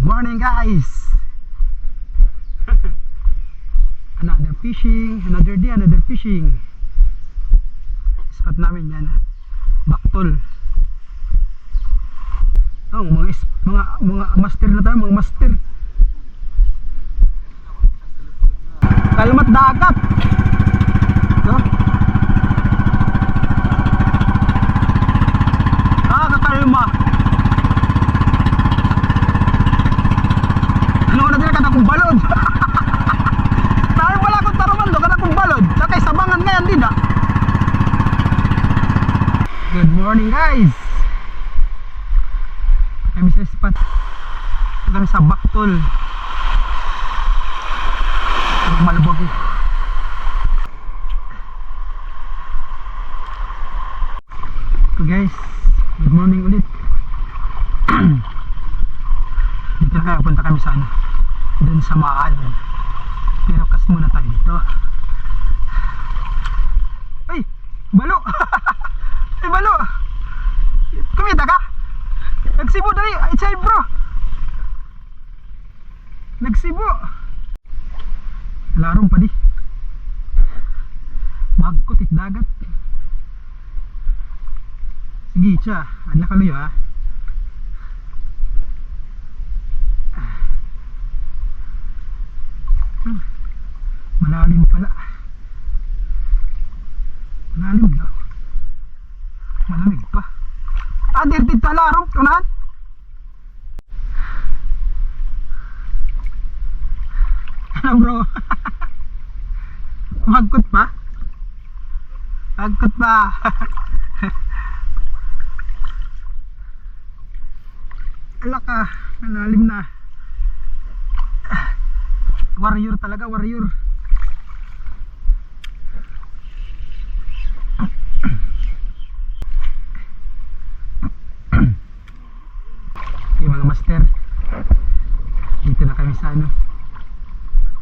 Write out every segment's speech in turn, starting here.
Good morning guys. Another fishing, another day, another fishing. Spot namin yan, Baktol. Oh, mga master na tayo, mga master. Kalmat dagat. Ito. Kakalma. Ano na din ka kung balod. Tayo pala kung taramando ka kung balod. Sakay sabangan ngayon din ah. Good morning guys. Kami sa spot. Kami sa Baktol. Malubog eh. So guys, good morning ulit. Dito na kaya punta kami sa ano, dun sa Maalon. Pero cast muna tayo dito. Ay, balo. Ay, balo. Kumita ka? Nagsibo dali, itsay bro. Nagsibo. Larong pa di. Magkutik dagat. Sige siya, adla kaluyo ha. Malalim pala. Malalim na. Malamig pa. Ah, dirtit ta larong, unahan. Ano bro? Magkot pa? Magkot pa. Ala ka, malalim na. Warrior talaga, warrior. Okay mga master, dito na kami sa ano,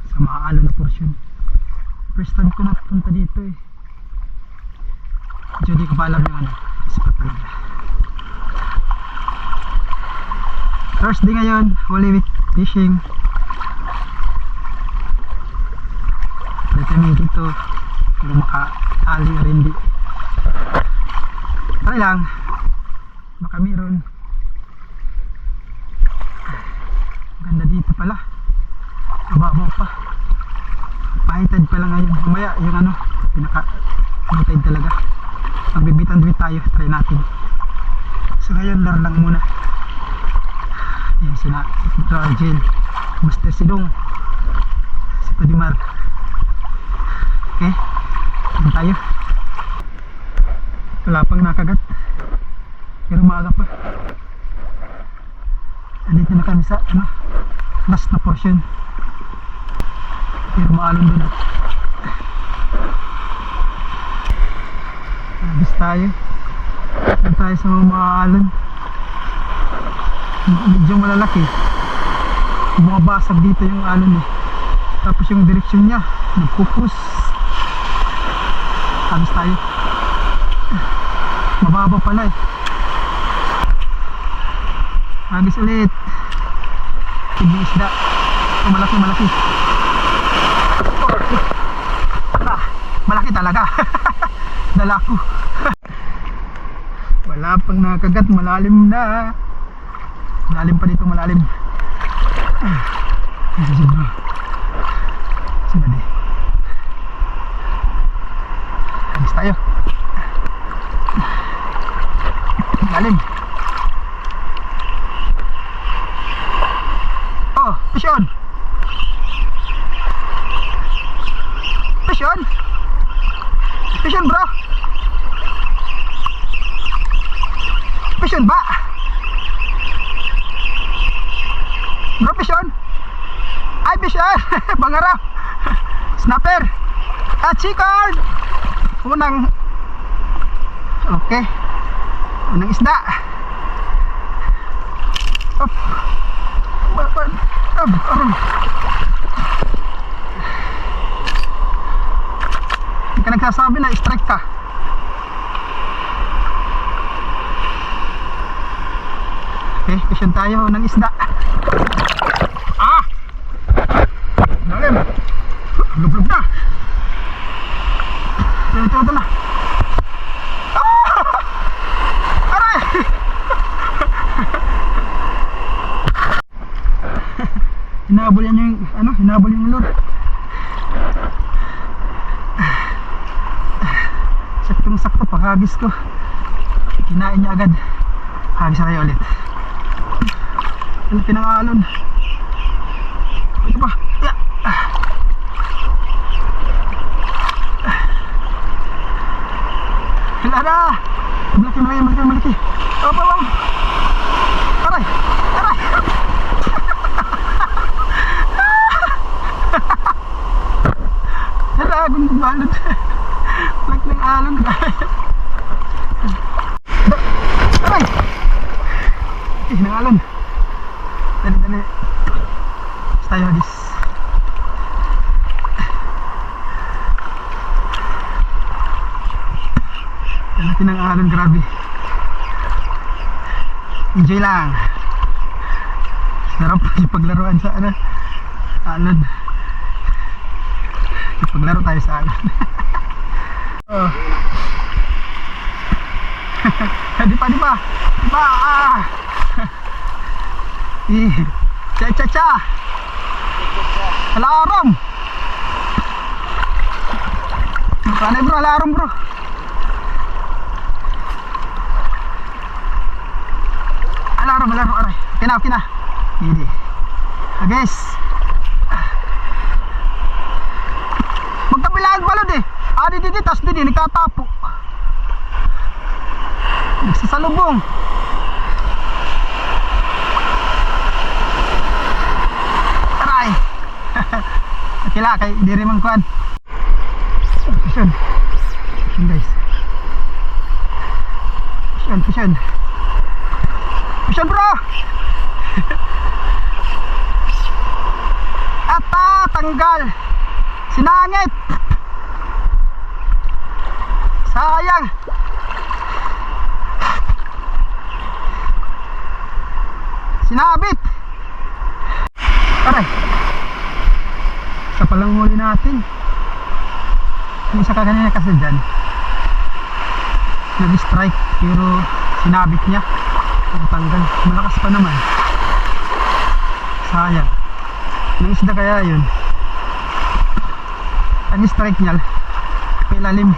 sa Maalon na portion. First time ko na punta dito eh. Medyo di ko pa alam yung ano, spot talaga. First day ngayon, Holy Week fishing. Try kami dito kung maka-ali o hindi. Try lang, baka meron. Ganda dito pala, mababaw pa. Pahitad pa lang ngayon. Mamaya yung ano, pinaka-pahitad talaga. Magbibitan-bit tayo, try natin. So ngayon laro lang muna. Yan sila, Argel, Master Sidong, si Padimar. Okay, yan tayo. Wala pang nakagat, pero maaga pa. Andito na kami sa ano, last na portion. Pero Maalon dun. Abis tayo. Yan tayo sa mga Maalon. Medyo malalaki. Bumabasag dito yung alon eh. Tapos yung direksyon niya nagpupus. Abis tayo. Mababa pala eh. Abis ulit. Ibig isda. Oh, malaki. Malaki talaga. Dala ko. Wala pang nakagat, malalim na. Malalim pa dito, malalim. Sige. Alis tayo. Malalim. Oh, fish on. Fish on. Fish on bro. Fish on ba? Bro, fish on. Ay, fish on. Bangara. Snapper. Chicken. Unang. Okay. Unang isda. Up. Hindi ka nagsasabi na strike ka. Okay, fishon tayo ng isda. Ah! Dalim! Lub-lub na! Ito na! Ah! Aray! Hinabol yan yung, hinabol yung lure. Saktong-sakto, pagkagis ko. Kinain niya agad. Hagis na kayo ulit. Ano pinangalon? Ito pa. Yeah. Wala na. Malaki. Opo. Aray. Nalagon ng balot. Laki ng alon. Aray. Nangalon. Dali. Tayo hagis. Laki ng alon, grabe. Enjoy lang. Sarap ipaglaruan sa alon. Ipaglaro tayo sa alon. Oh. Di pa. Ah. Cha. Alarm. Sana bro, alarm bro. Alarm, aray. Kina. Hindi. Guys. Magkabilaan balod eh. Didi, tas didi, nagkatapo. Nagsasalubong. Aray. Kila, kay diri man kuan. Pisyon guys. Pisyon bro. Ata, tanggal. Sinangit. Sayang. Sinabit. Aray. Sa palang huli natin. Yung isa ka kanina kasi dyan nag-strike pero sinabit niya. Nagtanggal. Malakas pa naman. Sayang. Yung isda kaya yun. Ang strike niya pailalim.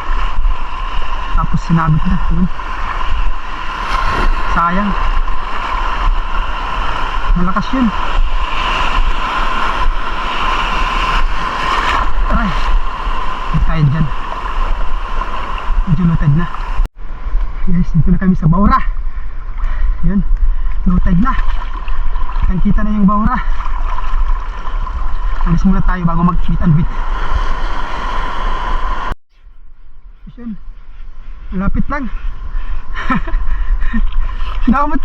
Tapos sinabit na. Yun. Sayang. Malakas yun. Aray. Kahit dyan. Medyo loaded na. Guys, dito na kami sa Baura. Yun. Loaded na. Kita na yung Baura. Alis muna tayo bago mag-meet and beat. Yun. Malapit lang. Nakamot.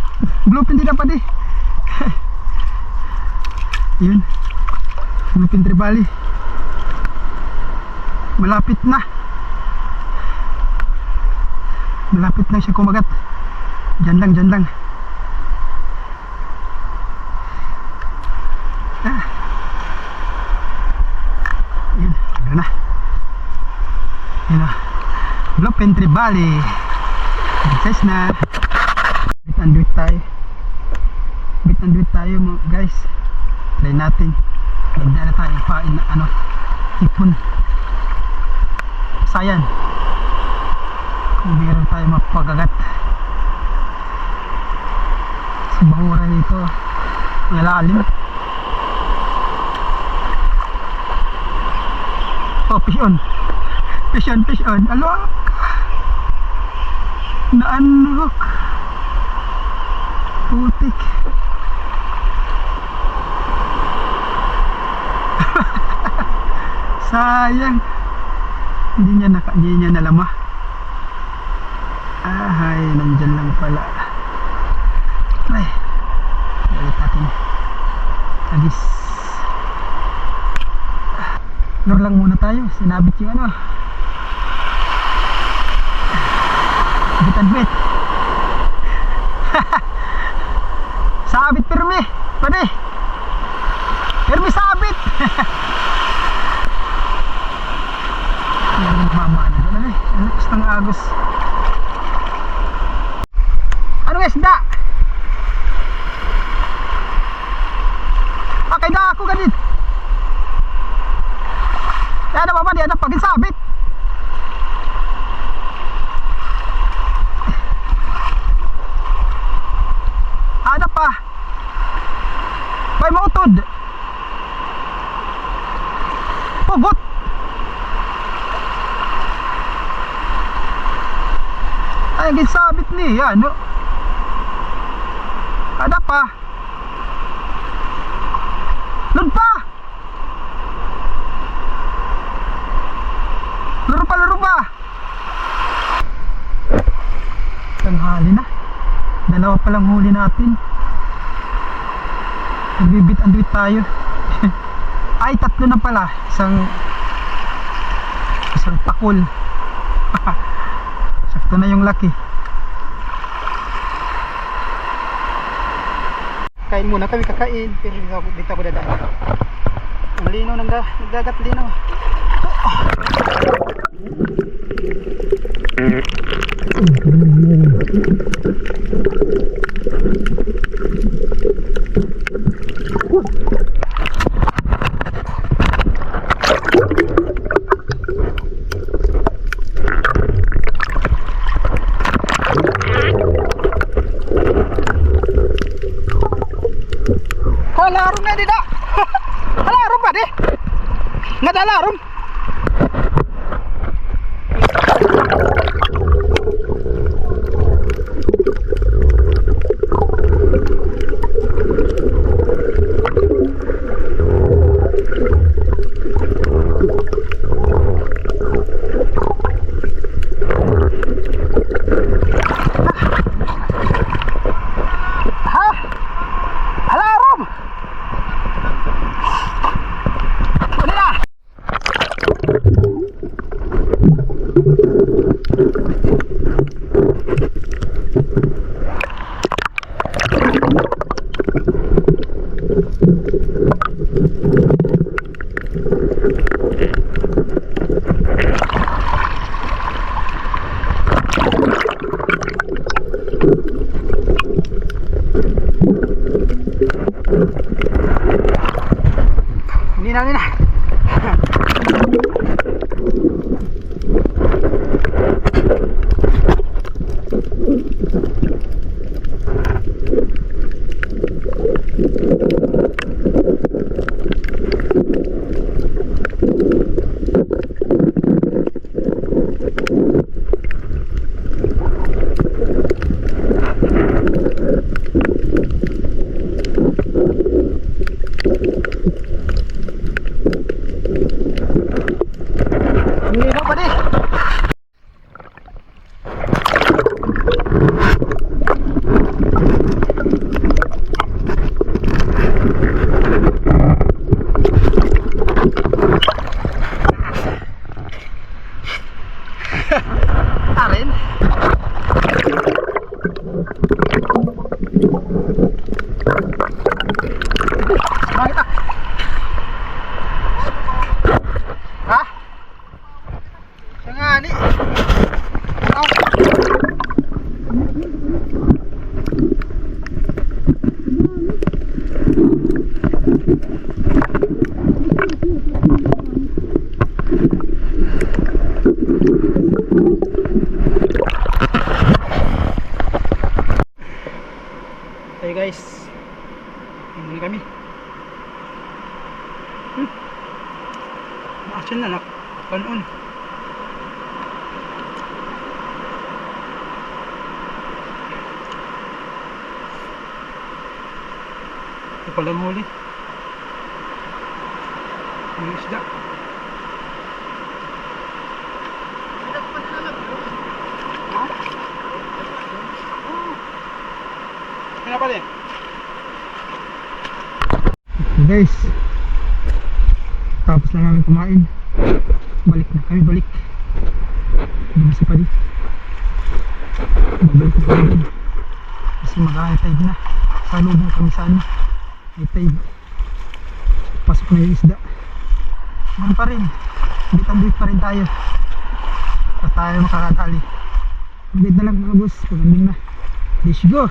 Bluepin din na pa di. Yun. Bluepin Tribali. Malapit na siya kumagat. Dyan lang. Yun na. Bluepin Tribali. Size na. Bit and do it tayo guys. Try natin. Hindi na tayo pain na hipon. Sayan. Kung meron tayo mapagagat sa Baura dito. Malalim. Oh, pisyon. Alok. Naanok. Putik. Sayang. Hindi niya nalama. Ay, nandyan lang pala. Ay, balik natin. Agis. Lure lang muna tayo. Sinabit yung bit. Sabit pirmi. Pwede. ako ganit. Kaya na ba di ada pagin sabit. Ada pa. Bay mautod. Pugot. Ay gisabit ni ano. Ada pa. Lud pa. Laro pa. Tanghali na. Dalawa pa lang huli natin. Nagbibit and duit tayo. Ay, tatlo na pala. Isang pakul. Sakto na yung laki. Kain muna kami, kakain. Pero dito ako dadaan. Ang linaw, nagdagat linaw. Halarum na di da. Halarum pa di. Ngadalarum. Ini na. Ini apa deh? Arin. Hah? Nga ni. Au. Hey guys, ini kami. Action na nak kanon. Ito pala ang huli. Ang isda. Kenapa deh? Guys, tapos na namin kumain. Balik na kami, balik. Hindi pa di. Babalik na kami. Kasi mag-high tide na. Salubong kami sa ano. High tide. Pasok na yung isda. Ganun pa rin. Bit pa rin tayo. At tayo makakatali. Update na lang mga boss. Paganding na. Let's go!